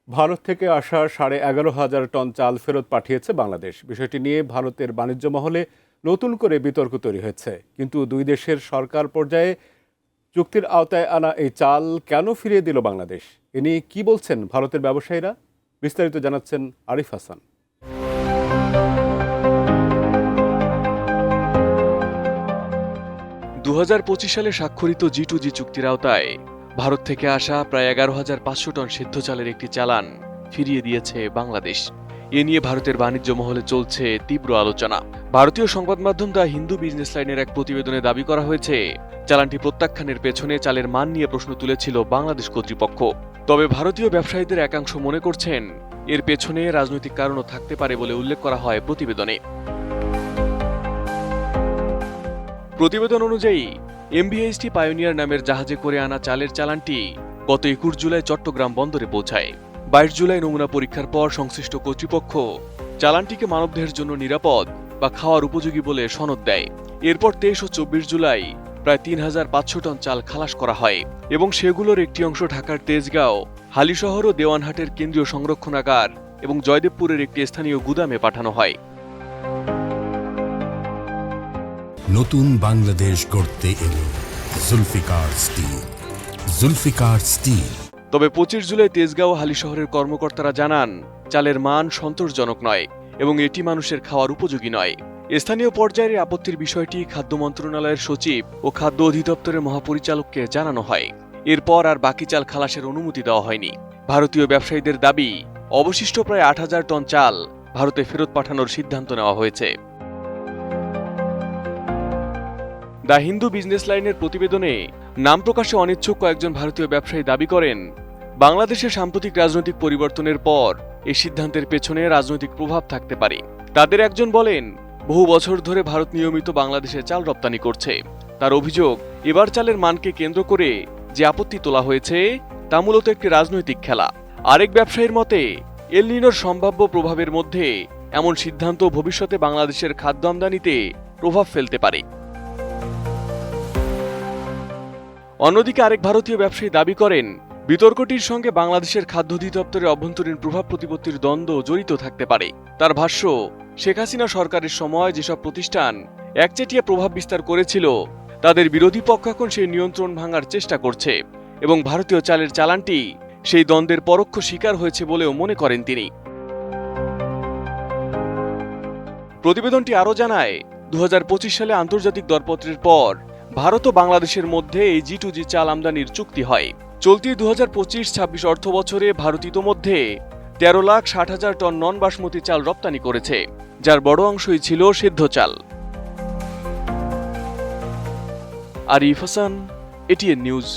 ভারত থেকে আসা 11,500 টন চাল ফেরত পাঠিয়েছে বাংলাদেশ। বিষয়টি নিয়ে ভারতের বাণিজ্য মহলে নতুন করে বিতর্ক তৈরি হয়েছে। কিন্তু দুই দেশের সরকার পর্যায়ে চুক্তির আওতায় আনা এই চাল কেন ফিরিয়ে দিল বাংলাদেশ? এ নিয়ে কি বলছেন ভারতের ব্যবসায়ীরা? বিস্তারিত জানাচ্ছেন আরিফ হাসান। 2025 সালে স্বাক্ষরিত G2G চুক্তির আওতায় ভারত থেকে আসা প্রায় 11,500 টন সিদ্ধ চালের একটি চালান ফিরিয়ে দিয়েছে বাংলাদেশ। এ নিয়ে ভারতের বাণিজ্য মহলে চলছে তীব্র আলোচনা। ভারতীয় সংবাদ মাধ্যম দ্য হিন্দু বিজনেস লাইনের এক প্রতিবেদনে দাবি করা হয়েছে, চালানটি প্রত্যাখ্যানের পেছনে চালের মান নিয়ে প্রশ্ন তুলেছিল বাংলাদেশ কর্তৃপক্ষ। তবে ভারতীয় ব্যবসায়ীদের একাংশ মনে করছেন, এর পেছনে রাজনৈতিক কারণও থাকতে পারে বলে উল্লেখ করা হয় প্রতিবেদনে। প্রতিবেদন অনুযায়ী MVHT পায়োনিয়ার নামের জাহাজে করে আনা চালের চালানটি গত 21 জুলাই চট্টগ্রাম বন্দরে পৌঁছায়। 22 জুলাই নমুনা পরীক্ষার পর সংশ্লিষ্ট কর্তৃপক্ষ চালানটিকে মানবদেহের জন্য নিরাপদ বা খাওয়ার উপযোগী বলে সনদ দেয়। এরপর 23 ও 24 জুলাই প্রায় 3,500 টন চাল খালাস করা হয় এবং সেগুলোর একটি অংশ ঢাকার তেজগাঁও, হালিশহর ও দেওয়ানহাটের কেন্দ্রীয় সংরক্ষণাগার এবং জয়দেবপুরের একটি স্থানীয় গুদামে পাঠানো হয়। নতুন বাংলাদেশ গড়তে এলো জুলফিকার স্টিল। জুলফিকার স্টিল। তবে 25 জুলাই তেজগাঁও হালিশহরের কর্মকর্তারা জানান, চালের মান সন্তোষজনক নয় এবং এটি মানুষের খাওয়ার উপযোগী নয়। স্থানীয় পর্যায়ের আপত্তির বিষয়টি খাদ্য মন্ত্রণালয়ের সচিব ও খাদ্য অধিদপ্তরের মহাপরিচালককে জানানো হয়। এরপর আর বাকি চাল খালাসের অনুমতি দেওয়া হয়নি। ভারতীয় ব্যবসায়ীদের দাবি, অবশিষ্ট প্রায় 8,000 টন চাল ভারতে ফেরত পাঠানোর সিদ্ধান্ত নেওয়া হয়েছে। দ্য হিন্দু বিজনেস লাইনের প্রতিবেদনে নাম প্রকাশে অনিচ্ছুক কয়েকজন ভারতীয় ব্যবসায়ী দাবি করেন, বাংলাদেশের সাম্প্রতিক রাজনৈতিক পরিবর্তনের পর এই সিদ্ধান্তের পেছনে রাজনৈতিক প্রভাব থাকতে পারে। তাদের একজন বলেন, বহু বছর ধরে ভারত নিয়মিত বাংলাদেশে চাল রপ্তানি করছে। তার অভিযোগ, এবার চালের মানকে কেন্দ্র করে যে আপত্তি তোলা হয়েছে তা মূলত একটি রাজনৈতিক খেলা। আরেক ব্যবসায়ীর মতে, এল নিনোর সম্ভাব্য প্রভাবের মধ্যে এমন সিদ্ধান্ত ভবিষ্যতে বাংলাদেশের খাদ্য আমদানিতে প্রভাব ফেলতে পারে। অন্যদিকে আরেক ভারতীয় ব্যবসায়ী দাবি করেন, বিতর্কটির সঙ্গে বাংলাদেশের খাদ্য অধিদপ্তরের অভ্যন্তরীণ প্রভাব প্রতিপত্তির দ্বন্দ্ব জড়িত থাকতে পারে। তার ভাষ্য, শেখ হাসিনা সরকারের সময় যেসব প্রতিষ্ঠান একচেটিয়া প্রভাব বিস্তার করেছিল, তাদের বিরোধী পক্ষ এখন সেই নিয়ন্ত্রণ ভাঙার চেষ্টা করছে এবং ভারতীয় চালের চালানটি সেই দ্বন্দ্বের পরোক্ষ শিকার হয়েছে বলেও মনে করেন তিনি। প্রতিবেদনটি আরও জানায়, 2025 সালে আন্তর্জাতিক দরপত্রের পর ভারত ও বাংলাদেশের মধ্যে এই G2G চাল আমদানির চুক্তি হয়। চলতি 2025-26 অর্থ বছরে ভারত ইতোমধ্যে 13,60,000 টন নন বাসমতি চাল রপ্তানি করেছে, যার বড় অংশই ছিল সিদ্ধ চাল। Arif Hasan, ATN news.